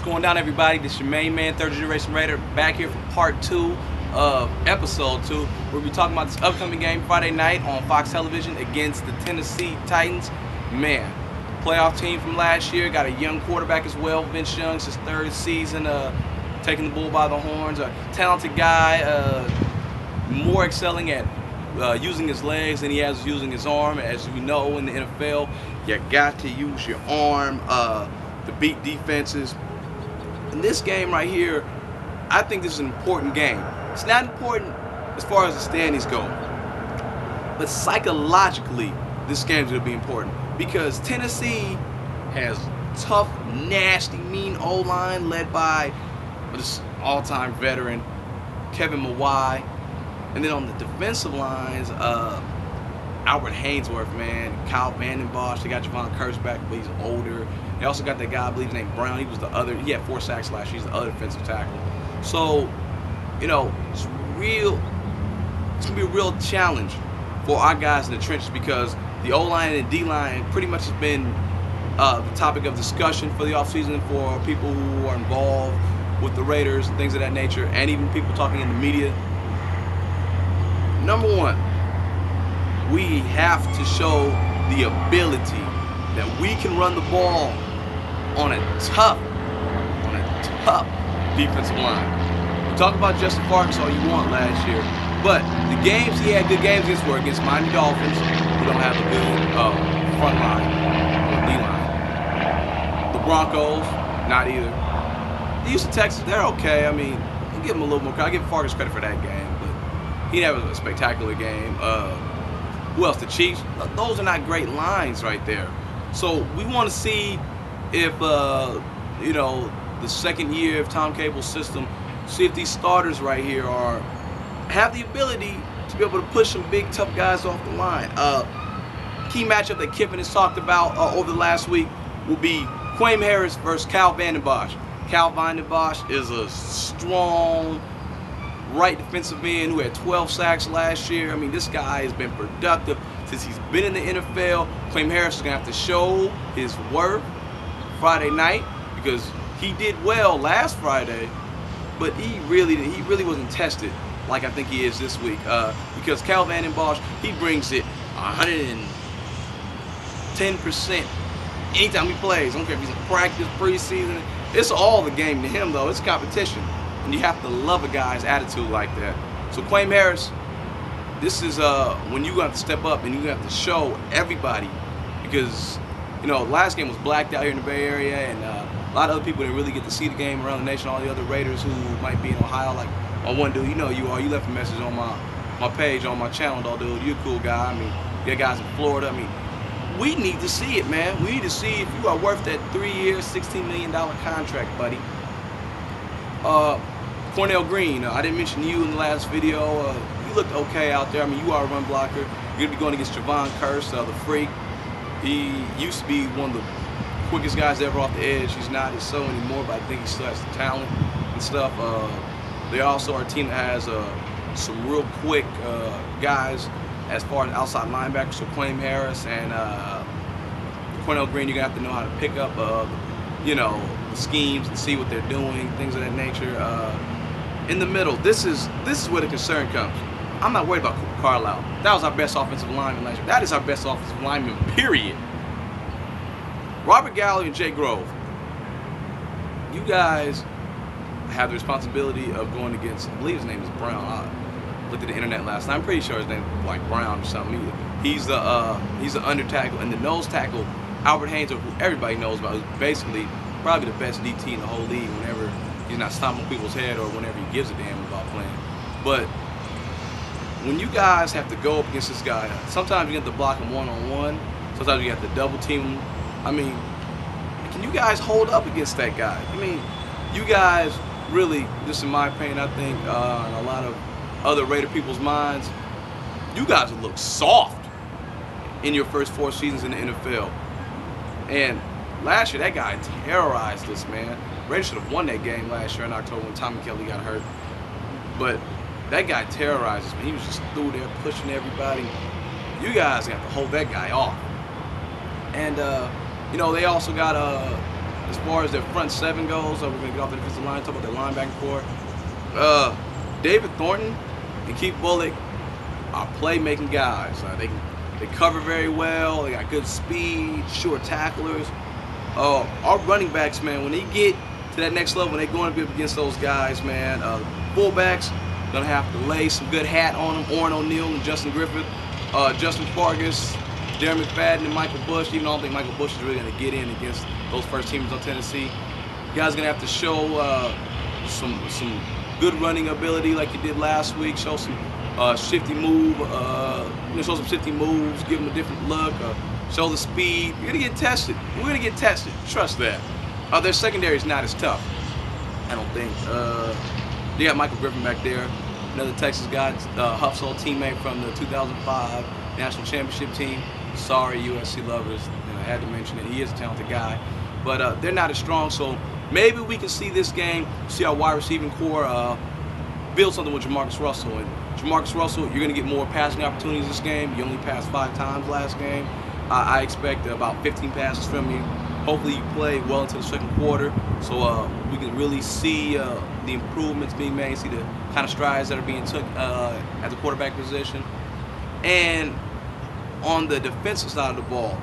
going down, everybody? This is your main man, third generation Raider, back here for part 2 of episode 2. We'll be talking about this upcoming game Friday night on Fox Television against the Tennessee Titans. Man, playoff team from last year, got a young quarterback as well. Vince Young's his third season, taking the bull by the horns. A talented guy, more excelling at using his legs than he has using his arm. As we know in the NFL, you got to use your arm to beat defenses. In this game right here, I think this is an important game. It's not important as far as the standings go, but psychologically, this game's going to be important because Tennessee has tough, nasty, mean O-line led by this all-time veteran Kevin Mawae. And then on the defensive lines, Albert Haynesworth, man, Kyle Vanden Bosch. They got Javon Curse back, but he's older. They also got that guy, I believe his name Brown. He was the other. He had 4 sacks last year. He's the other defensive tackle. So, you know, it's gonna be a real challenge for our guys in the trenches because the O-line and D-line pretty much has been the topic of discussion for the offseason for people who are involved with the Raiders and things of that nature, and even people talking in the media. Number one, we have to show the ability that we can run the ball on a tough defensive line. You talk about Justin Farkas all you want last year, but the games he had good games against were against Miami Dolphins, who don't have a good front line or D-line. The Broncos, not either. The Houston Texans, they're okay. I mean, you give them a little more credit. I give Farkas credit for that game, but he had a spectacular game. Who else? The Chiefs. Those are not great lines right there. So we want to see if you know, the second year of Tom Cable's system, see if these starters right here have the ability to be able to push some big tough guys off the line. Key matchup that Kiffin has talked about over the last week will be Quaim Harris versus Kyle Vanden Bosch. Kyle Vanden Bosch is a strong right defensive end who had 12 sacks last year. I mean, this guy has been productive since he's been in the NFL. Quaim Harris is going to have to show his worth Friday night because he did well last Friday, but he really wasn't tested like I think he is this week because Kyle Vanden Bosch, he brings it 110% anytime he plays. I don't care if he's in practice, preseason. It's all the game to him, though. It's competition. And you have to love a guy's attitude like that. So Quaim Harris, this is when you have to step up and you have to show everybody because, you know, last game was blacked out here in the Bay Area and a lot of other people didn't really get to see the game around the nation. All the other Raiders who might be in Ohio, like one dude, you know you are. You left a message on my page, on my channel, dog, dude. You're a cool guy. I mean, you got guys in Florida. I mean, we need to see it, man. We need to see if you are worth that 3-year, $16 million contract, buddy. Cornell Green, I didn't mention you in the last video. You looked okay out there. I mean, you are a run blocker. You're going to be going against Javon Curse, the freak. He used to be one of the quickest guys ever off the edge. He's not so anymore, but I think he still has the talent and stuff. They also are a team that has some real quick guys as far as outside linebackers, so Quaim Harris and Cornell Green. You're going to have to know how to pick up, you know, the schemes and see what they're doing, things of that nature. In the middle, this is where the concern comes. I'm not worried about Cooper Carlisle. That was our best offensive lineman last year. That is our best offensive lineman, period. Robert Gallery and Jay Grove, you guys have the responsibility of going against, I believe his name is Brown. I looked at the internet last night. I'm pretty sure his name is like Brown or something. He's the under tackle, and the nose tackle, Albert Haynesworth, who everybody knows about, who's basically probably the best DT in the whole league whenever he's not stomping people's head or whenever he gives a damn about playing. But when you guys have to go up against this guy, sometimes you have to block him one-on-one. Sometimes you have to double team him. I mean, can you guys hold up against that guy? I mean, you guys really, just in my opinion, I think, in a lot of other Raider people's minds, you guys have looked soft in your first 4 seasons in the NFL. And last year, that guy terrorized us, man. Raiders should have won that game last year in October when Tommy Kelly got hurt. But that guy terrorized us, man. He was just through there pushing everybody. You guys have to hold that guy off. And, you know, they also got as far as their front seven goes, we're going to get off the defensive line, talk about their linebacking core. David Thornton and Keith Bullock are playmaking guys. They cover very well. They got good speed, short tacklers. Our running backs, man, when they get to that next level, when they're going up against those guys, man, fullbacks gonna have to lay some good hat on them. Orrin O'Neal and Justin Griffith, Justin Fargas, Darren McFadden, and Michael Bush. Even though I don't think Michael Bush is really gonna get in against those first teamers on Tennessee, you guys are gonna have to show some good running ability like you did last week. Show some shifty move, show some shifty moves, give them a different look, show the speed. You're gonna get tested. We're gonna get tested. Trust that. Their secondary is not as tough, I don't think. They got Michael Griffin back there, another Texas guy, Huff's old teammate from the 2005 National Championship team. Sorry, USC lovers, I had to mention it. He is a talented guy, but they're not as strong. So maybe we can see this game, see our wide receiving core build something with Jamarcus Russell. And Jamarcus Russell, you're going to get more passing opportunities this game. You only passed 5 times last game. I expect about 15 passes from you. Hopefully you play well into the second quarter, so we can really see the improvements being made, see the kind of strides that are being took at the quarterback position. And on the defensive side of the ball,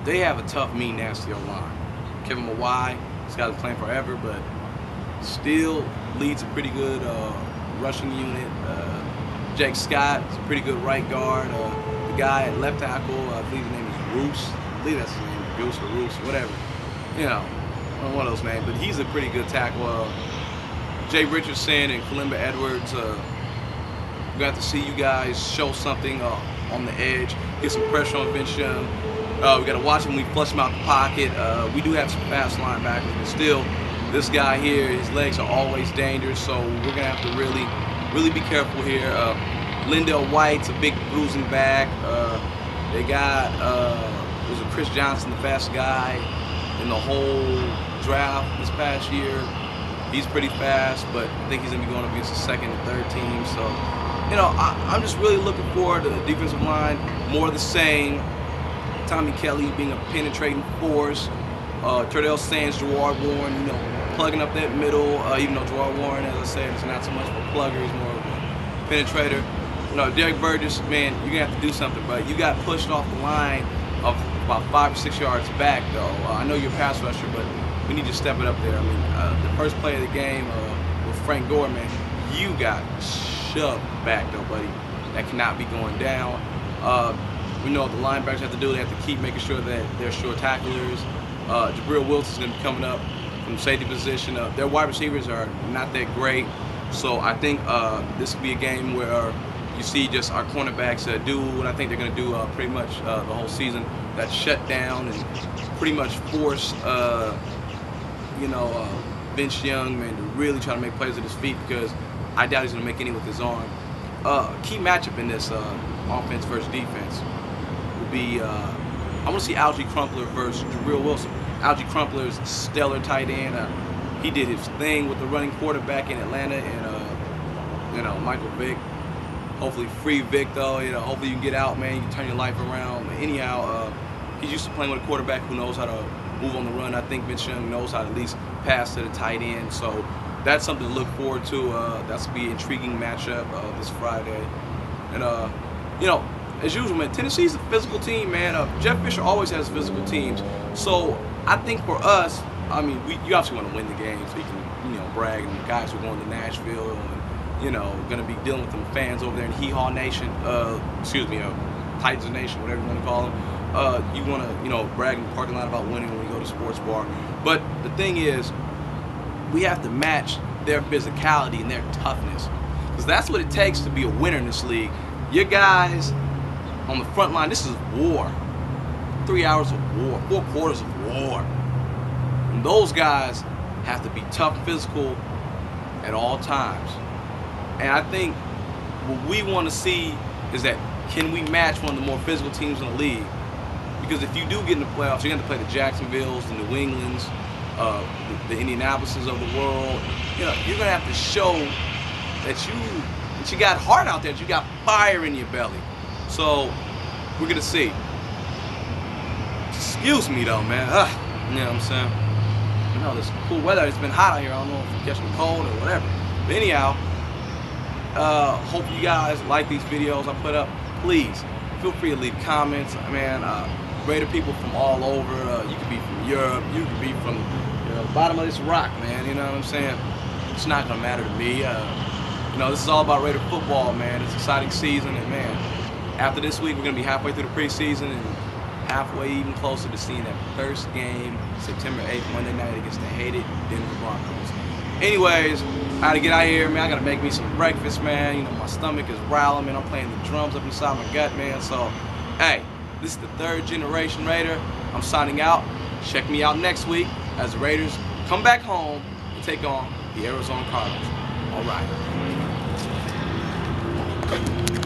they have a tough, mean, nasty O-line. Kevin Mawai, this guy's playing forever, but still leads a pretty good rushing unit. Jake Scott is a pretty good right guard. The guy at left tackle, I believe his name is Roos. I believe that's his name. Goose or Roos, whatever, one of those names, but he's a pretty good tackle. Jay Richardson and Kalimba Edwards, we got to see you guys show something on the edge, get some pressure on Vince Young. We got to watch him when we flush him out the pocket. We do have some fast linebackers, but still, this guy here, his legs are always dangerous, so we're gonna have to really be careful here. Lindell White's a big bruising back. They got was it Chris Johnson, the fast guy in the whole draft this past year. He's pretty fast, but I think he's going to be going up against the second and third team. So, I'm just really looking forward to the defensive line, more of the same. Tommy Kelly being a penetrating force. Terdell Sands, Jawad Warren, plugging up that middle. Even though Jawad Warren, as I said, is not so much of a plugger, he's more of a penetrator. Derek Burgess, man, you're going to have to do something, but you got pushed off the line of about 5 or 6 yards back, though. I know you're a pass rusher, but we need to step it up there. I mean, the first play of the game with Frank Gore, man, you got shoved back, though, buddy. That cannot be going down. We know what the linebackers have to do. They have to keep making sure that they're short tacklers. Jabril Wilson's going to be coming up from safety position. Their wide receivers are not that great, so I think this will be a game where you see just our cornerbacks do what I think they're going to do pretty much the whole season. That shut down and pretty much force, Vince Young, man, to really try to make plays with his feet, because I doubt he's going to make any with his arm. Key matchup in this offense versus defense will be, I want to see Algie Crumpler versus Jabril Wilson. Algie Crumpler is a stellar tight end. He did his thing with the running quarterback in Atlanta, and Michael Vick. Hopefully free Vic, though. Hopefully you can get out, man. You can turn your life around. But anyhow, he's used to playing with a quarterback who knows how to move on the run. I think Vince Young knows how to at least pass to the tight end. So that's something to look forward to. That's going to be an intriguing matchup this Friday. And, as usual, man, Tennessee's a physical team, man. Jeff Fisher always has physical teams. So I think for us, you obviously want to win the game so you can, brag. And the guys who are going to Nashville and, going to be dealing with them fans over there in Hee Haw Nation, Titans Nation, whatever you want to call them. You want to, brag in the parking lot about winning when we go to sports bar. But the thing is, we have to match their physicality and their toughness, because that's what it takes to be a winner in this league. Your guys on the front line, this is war. 3 hours of war, 4 quarters of war. And those guys have to be tough, physical at all times. And I think what we want to see is that, can we match one of the more physical teams in the league? Because if you do get in the playoffs, you're going to play the Jacksonvilles, the New Englands, the Indianapolises of the world. You're going to have to show that you got heart out there, that you got fire in your belly. So we're going to see. Excuse me, though, man. You know what I'm saying? You know, this cool weather. It's been hot out here. I don't know if you're catching cold or whatever. But anyhow, hope you guys like these videos I put up. Please feel free to leave comments. Man, Raider people from all over. You could be from Europe. You could be from the bottom of this rock, man. You know what I'm saying? It's not gonna matter to me. You know, this is all about Raider football, man. It's an exciting season, and man, after this week, we're gonna be halfway through the preseason and halfway even closer to seeing that first game, September 8th, Monday night against the hated Denver Broncos. Anyways, I gotta get out of here, man. I gotta make me some breakfast, man. You know, my stomach is rattling, man. I'm playing the drums up inside my gut, man. So, hey, this is the third generation Raider. I'm signing out. Check me out next week as the Raiders come back home and take on the Arizona Cardinals. All right.